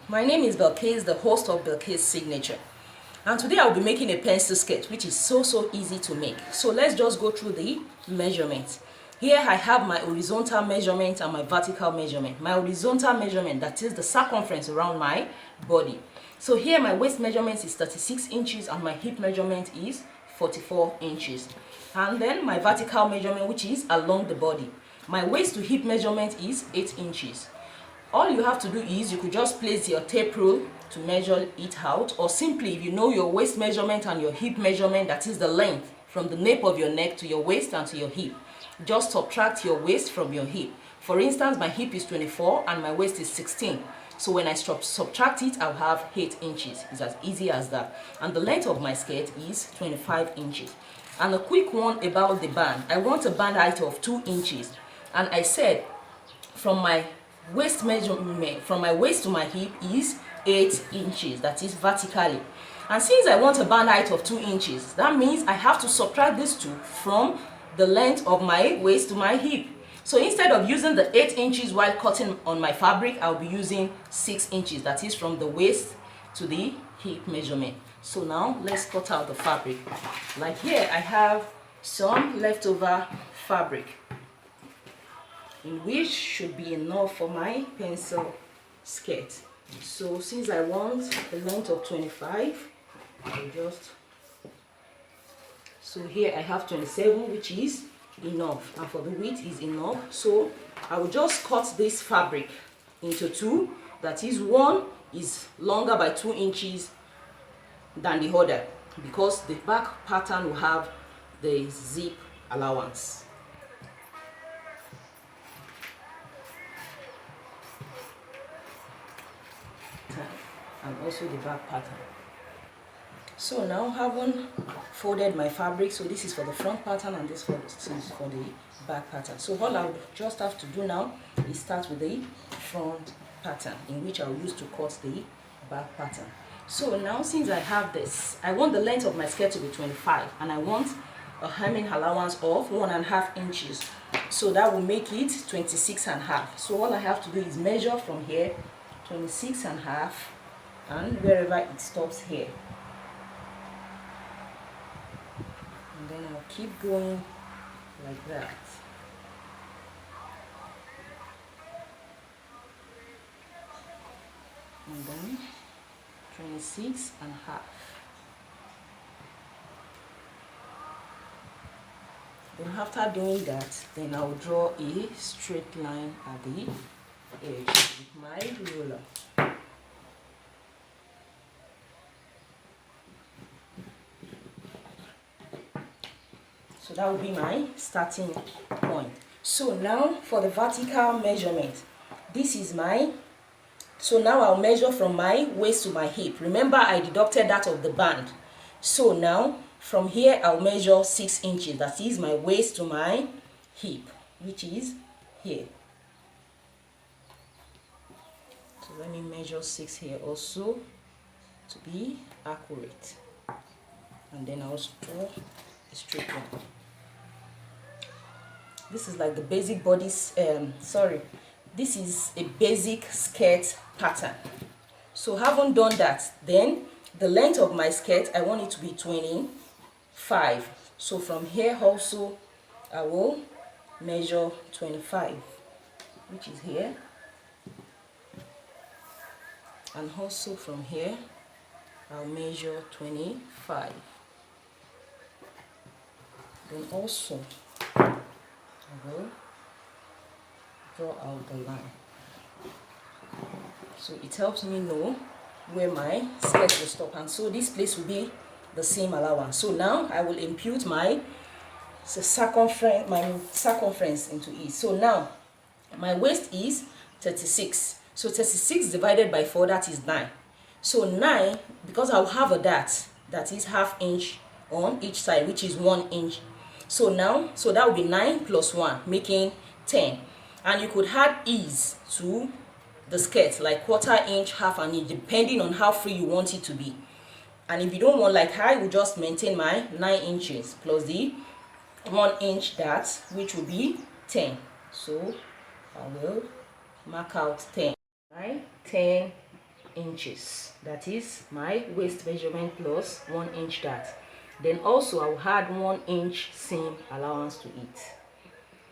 My name is Bilikis, the host of Bilikis Signature, and today I'll be making a pencil skirt, which is so easy to make. So let's just go through the measurements. Here I have my horizontal measurement and my vertical measurement. My horizontal measurement, that is the circumference around my body. So here my waist measurement is 36 inches and my hip measurement is 44 inches. And then my vertical measurement, which is along the body. My waist to hip measurement is 8 inches. All you have to do is you could just place your tape rule to measure it out, or simply if you know your waist measurement and your hip measurement, that is the length from the nape of your neck to your waist and to your hip, just subtract your waist from your hip. For instance, my hip is 24 and my waist is 16. So when I subtract it, I'll have 8 inches. It's as easy as that. And the length of my skirt is 25 inches. And a quick one about the band. I want a band height of 2 inches. And I said from my waist measurement, from my waist to my hip is 8 inches, that is vertically. And since I want a band height of 2 inches, that means I have to subtract these two from the length of my waist to my hip. So instead of using the 8 inches while cutting on my fabric, I'll be using 6 inches, that is from the waist to the hip measurement. So now let's cut out the fabric. Like here I have some leftover fabric, in which should be enough for my pencil skirt. So since I want a length of 25, I'll just, so here I have 27, which is enough, and for the width is enough. So I will just cut this fabric into two, that is, one is longer by 2 inches than the other, because the back pattern will have the zip allowance. And also the back pattern. So now having folded my fabric, so this is for the front pattern and this is for the back pattern. So all I would just have to do now is start with the front pattern, in which I'll use to cut the back pattern. So now since I have this, I want the length of my skirt to be 25 and I want a hemming allowance of 1.5 inches. So that will make it 26.5. So all I have to do is measure from here 26.5 and wherever it stops here, and then I'll keep going like that. And then 26.5. Then after doing that, then I'll draw a straight line at the edge with my ruler. So that will be my starting point. So now for the vertical measurement, this is my, so now I'll measure from my waist to my hip. Remember I deducted that of the band. So now from here I'll measure 6 inches, that is my waist to my hip, which is here. So let me measure 6 here also to be accurate. And then I'll draw a straight line. This is like the basic body, this is a basic skirt pattern. So having done that, then the length of my skirt, I want it to be 25. So from here also I will measure 25, which is here, and also from here I'll measure 25. Then also I will draw out the line, so it helps me know where my skirt will stop, and so this place will be the same allowance. So now I will impute my circumference into it. So now my waist is 36, so 36 divided by 4, that is 9. So 9, because I'll have a dart, that is ½ inch on each side, which is 1 inch. So now, so that will be 9 plus 1, making 10. And you could add ease to the skirt, like 1/4 inch, ½ an inch, depending on how free you want it to be. And if you don't want, like I will just maintain my 9 inches plus the 1 inch dart, which will be 10. So I will mark out 10. 9, 10, inches. That is my waist measurement plus 1 inch dart. Then also I will add 1 inch seam allowance to it.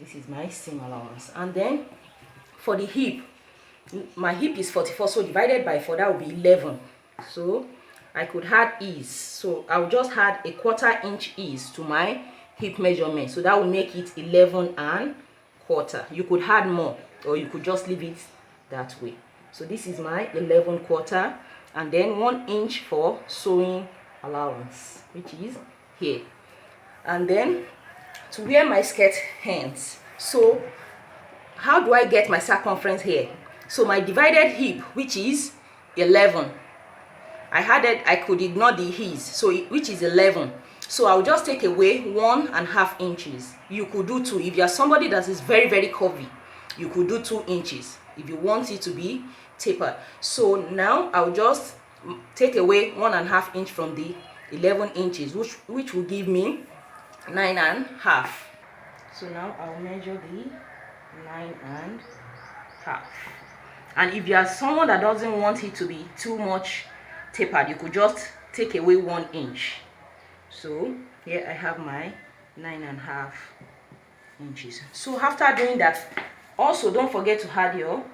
This is my seam allowance. And then for the hip, my hip is 44, so divided by 4, that will be 11. So I could add ease. So I'll just add a 1/4 inch ease to my hip measurement. So that will make it 11 and quarter. You could add more, or you could just leave it that way. So this is my 11 quarter, and then 1 inch for sewing allowance, which is here. And then to wear my skirt hands, so how do I get my circumference here? So my divided hip, which is 11, I could ignore the ease, so which is 11. So I'll just take away 1.5 inches. You could do 2. If you are somebody that is very, very curvy, you could do 2 inches if you want it to be tapered. So now I'll just take away 1.5 inch from the 11 inches, which will give me 9.5. So now I'll measure the 9.5. And if you are someone that doesn't want it to be too much tapered, you could just take away 1 inch. So here I have my 9.5 inches. So after doing that, also don't forget to add your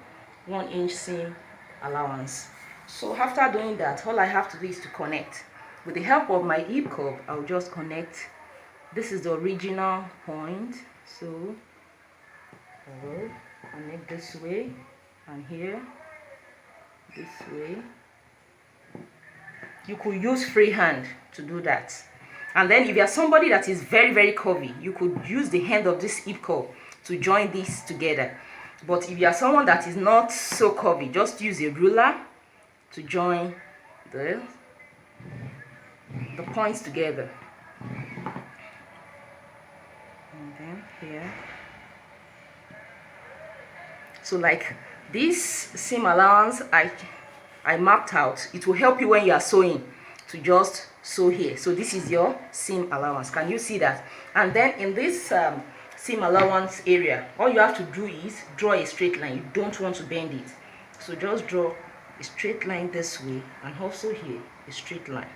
1 inch seam allowance. So after doing that, all I have to do is to connect. With the help of my hip curve, I'll just connect. This is the original point, so I will connect this way, and here this way. You could use free hand to do that. And then if you are somebody that is very, very curvy, you could use the end of this hip curve to join these together. But if you are someone that is not so curvy, just use a ruler to join the points together. And then here. So like this seam allowance I mapped out, it will help you when you are sewing to just sew here. So this is your seam allowance. Can you see that? And then in this seam allowance area, all you have to do is draw a straight line. You don't want to bend it, so just draw a straight line this way, and also here a straight line.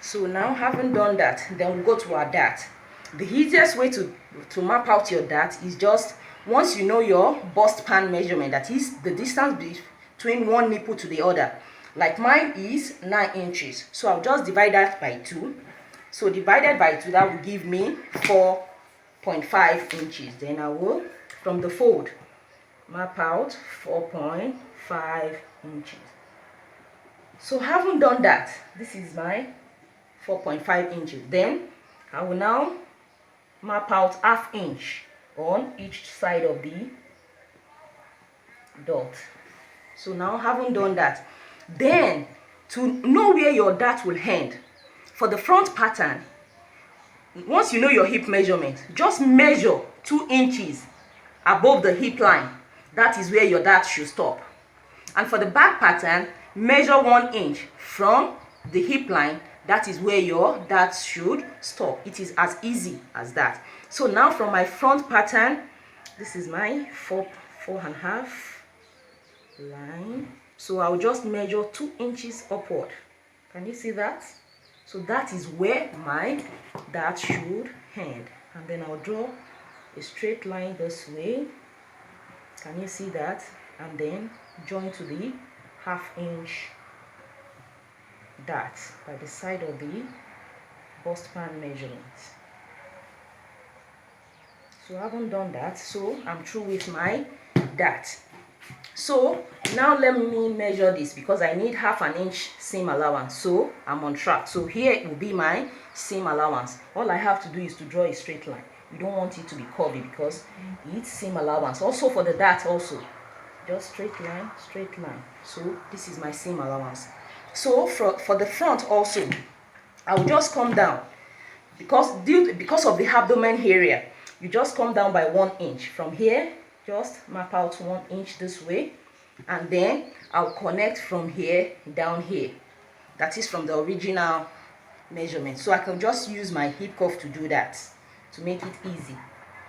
So now, having done that, then we'll go to our dart. The easiest way to map out your dart is just, once you know your bust pan measurement, that is the distance between one nipple to the other. Like mine is 9 inches, so I'll just divide that by 2. So divided by 2, that will give me 4.5 inches. Then I will, from the fold, map out 4.5 inches. So having done that, this is my 4.5 inches. Then I will now map out 1/2 inch on each side of the dot. So now, having done that, then to know where your dart will end, for the front pattern, once you know your hip measurement, just measure 2 inches above the hip line. That is where your dart should stop. And for the back pattern, measure 1 inch from the hip line. That is where your dart should stop. It is as easy as that. So now from my front pattern, this is my 4.5 line. So I'll just measure 2 inches upward. Can you see that? So that is where my dart should end. And then I'll draw a straight line this way. Can you see that? And then join to the 1/2 inch dart by the side of the bust pan measurement. So I haven't done that, so I'm through with my dart. So now let me measure this, because I need 1/2 inch seam allowance, so I'm on track. So here it will be my seam allowance. All I have to do is to draw a straight line. You don't want it to be curvy because it's seam allowance. Also for the dart, also just straight line, straight line. So this is my seam allowance. So for the front also, I will just come down, because of the abdomen area. You just come down by 1 inch from here. Just map out 1 inch this way, and then I'll connect from here down here. That is from the original measurement. So I can just use my hip cuff to do that, to make it easy.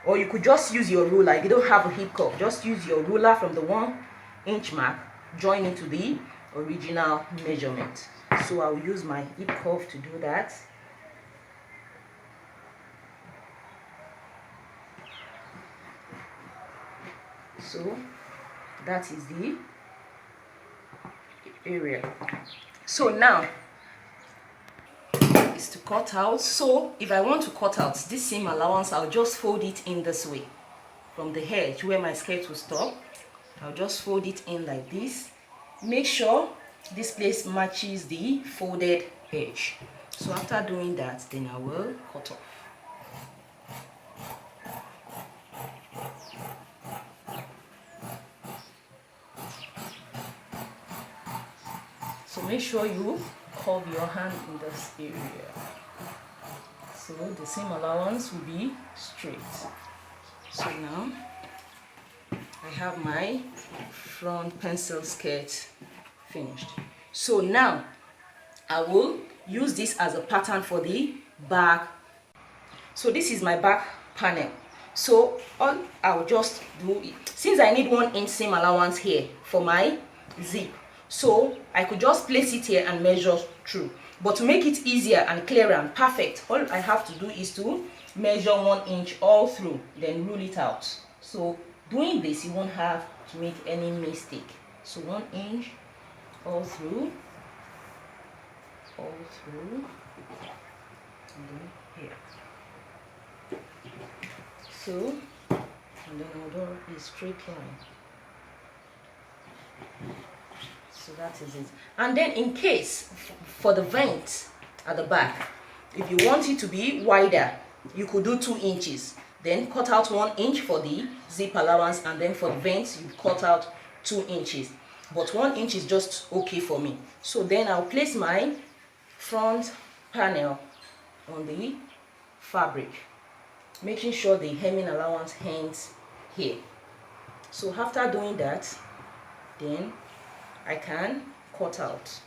Or you could just use your ruler. If you don't have a hip cuff, just use your ruler from the 1 inch mark join into the original measurement. So I'll use my hip curve to do that. So that is the area. So now is to cut out. So if I want to cut out this seam allowance, I'll just fold it in this way from the edge where my skirt will stop. I'll just fold it in like this. Make sure this place matches the folded edge. So after doing that, then I will cut off. So make sure you curve your hand in this area. So the seam allowance will be straight. So now I have my front pencil skirt finished. So now I will use this as a pattern for the back. So this is my back panel. So all I'll just do, since I need 1 inch seam allowance here for my zip, so I could just place it here and measure through. But to make it easier and clearer and perfect, all I have to do is to measure 1 inch all through, then rule it out. So doing this, you won't have to make any mistake. So 1 inch all through, and then here. So, and then I'll draw a straight line. So that is it. And then in case for the vent at the back, if you want it to be wider, you could do 2 inches. Then cut out 1 inch for the zip allowance, and then for the vents you cut out 2 inches. But 1 inch is just okay for me. So then I'll place my front panel on the fabric, making sure the hemming allowance hangs here. So after doing that, then I can cut out.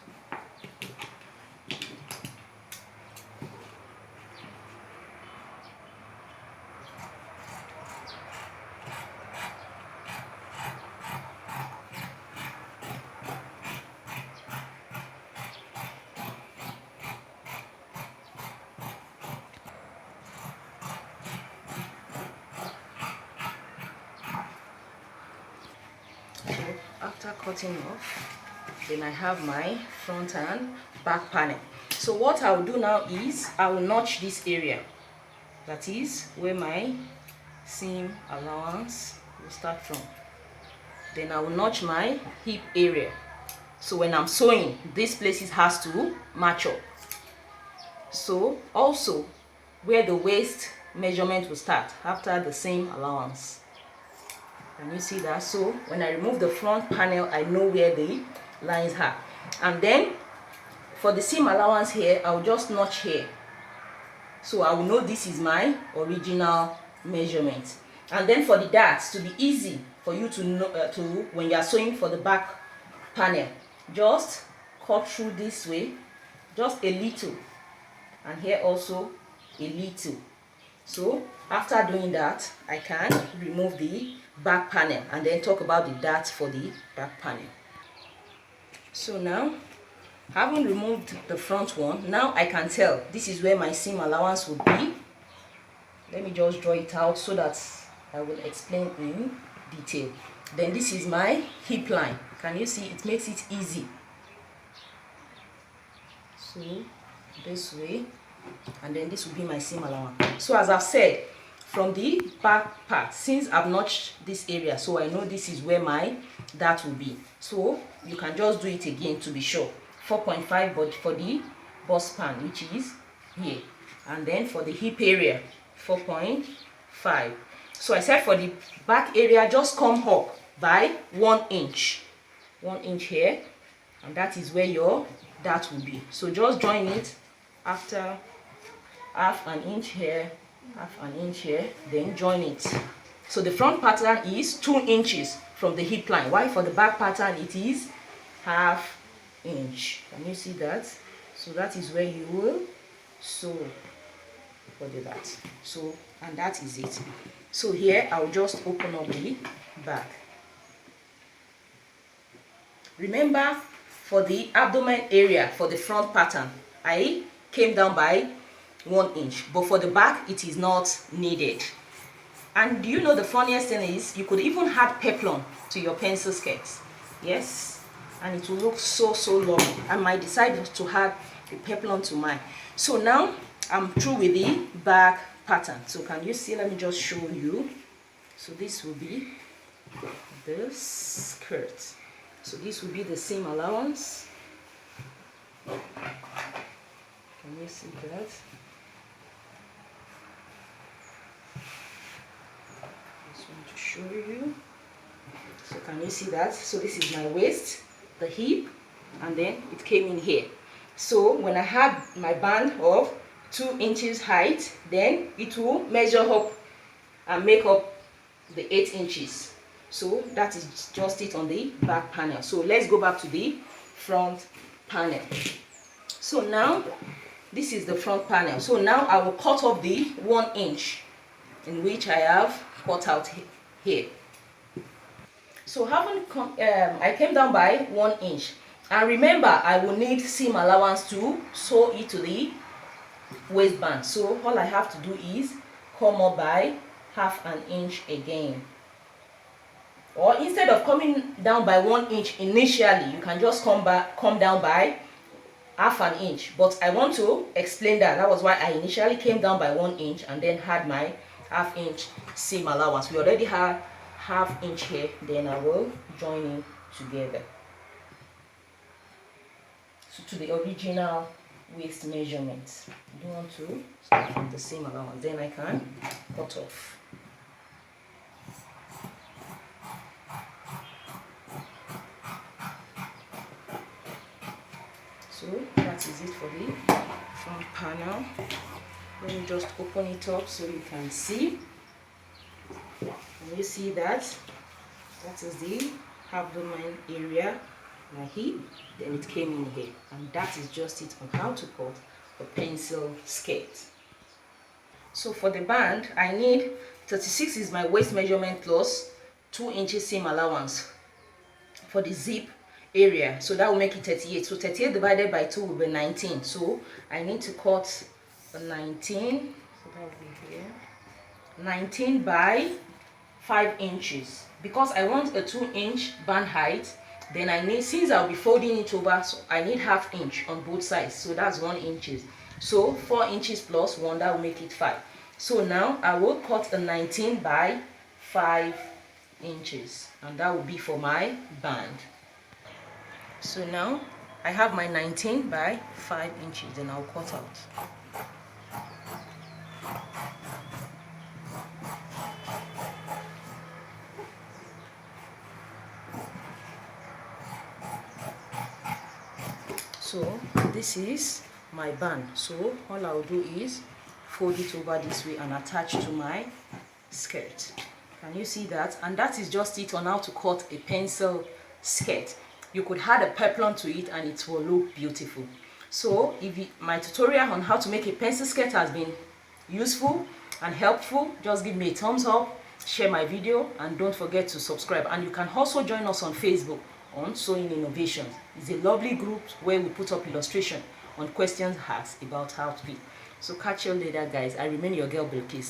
After cutting off, then I have my front and back panel. So what I will do now is I will notch this area, that is where my seam allowance will start from. Then I will notch my hip area. So when I'm sewing, these places has to match up. So also where the waist measurement will start after the seam allowance. Can you see that? So when I remove the front panel, I know where the lines are. And then for the seam allowance here, I'll just notch here. So I will know this is my original measurement. And then for the darts, to be easy for you to know, when you are sewing for the back panel, just cut through this way, just a little, and here also a little. So after doing that, I can remove the back panel and then talk about the darts for the back panel. So now, having removed the front one, now I can tell this is where my seam allowance would be. Let me just draw it out so that I will explain in detail. Then this is my hip line. Can you see? It makes it easy. So this way, and then this will be my seam allowance. So as I've said, from the back part, since I've notched this area, so I know this is where my dart will be. So you can just do it again to be sure. 4.5 but for the bust span, which is here, and then for the hip area 4.5. So I said for the back area, just come up by 1 inch, 1 inch here, and that is where your dart will be. So just join it after half an inch here, half an inch here, then join it. So the front pattern is 2 inches from the hip line, while for the back pattern it is half inch. Can you see that? So that is where you will sew for the dart. So, and that is it. So here I'll just open up the back. Remember, for the abdomen area, for the front pattern, I came down by 1 inch, but for the back it is not needed. And do you know the funniest thing is, you could even add peplum to your pencil skirts. Yes, and it will look so long. I might decide to add a peplum to mine. So now I'm through with the back pattern. So can you see? Let me just show you. So this will be the skirt. So this will be the seam allowance. Can you see that? Just want to show you. So can you see that? So this is my waist, the hip, and then it came in here. So when I had my band of 2 inches height, then it will measure up and make up the 8 inches. So that is just it on the back panel. So let's go back to the front panel. So now this is the front panel. So now I will cut off the 1 inch in which I have cut out here. So I came down by 1 inch, and remember I will need seam allowance to sew it to the waistband. So all I have to do is come up by ½ an inch again, or instead of coming down by 1 inch initially, you can just come down by ½ an inch. But I want to explain that was why I initially came down by 1 inch and then had my ½ inch seam allowance. We already have ½ inch here, then I will join it together to the original waist measurement. I don't want to start from the seam allowance, then I can cut off. So that is it for the front panel. Let me just open it up so you can see. Can you see that? That is the abdomen area, my hip, then it came in here. And that is just it on how to cut a pencil skirt. So for the band, I need 36 is my waist measurement plus 2 inches seam allowance for the zip area. So that will make it 38. So 38 divided by 2 will be 19. So I need to cut a 19. So that will be here. 19 by 5 inches. Because I want a 2 inch band height, then I need, since I'll be folding it over, so I need ½ inch on both sides. So that's 1 inches. So 4 inches plus 1, that will make it 5. So now I will cut a 19 by 5 inches, and that will be for my band. So now I have my 19 by 5 inches, and I'll cut out. So this is my band. So all I'll do is fold it over this way and attach to my skirt. Can you see that? And that is just it on how to cut a pencil skirt. You could add a peplum to it and it will look beautiful. So if my tutorial on how to make a pencil skirt has been useful and helpful, just give me a thumbs up, share my video, and don't forget to subscribe. And you can also join us on Facebook on Sewing Innovations. It's a lovely group where we put up illustration on questions asked about how to be. So catch you later, guys. I remain your girl Bilikis.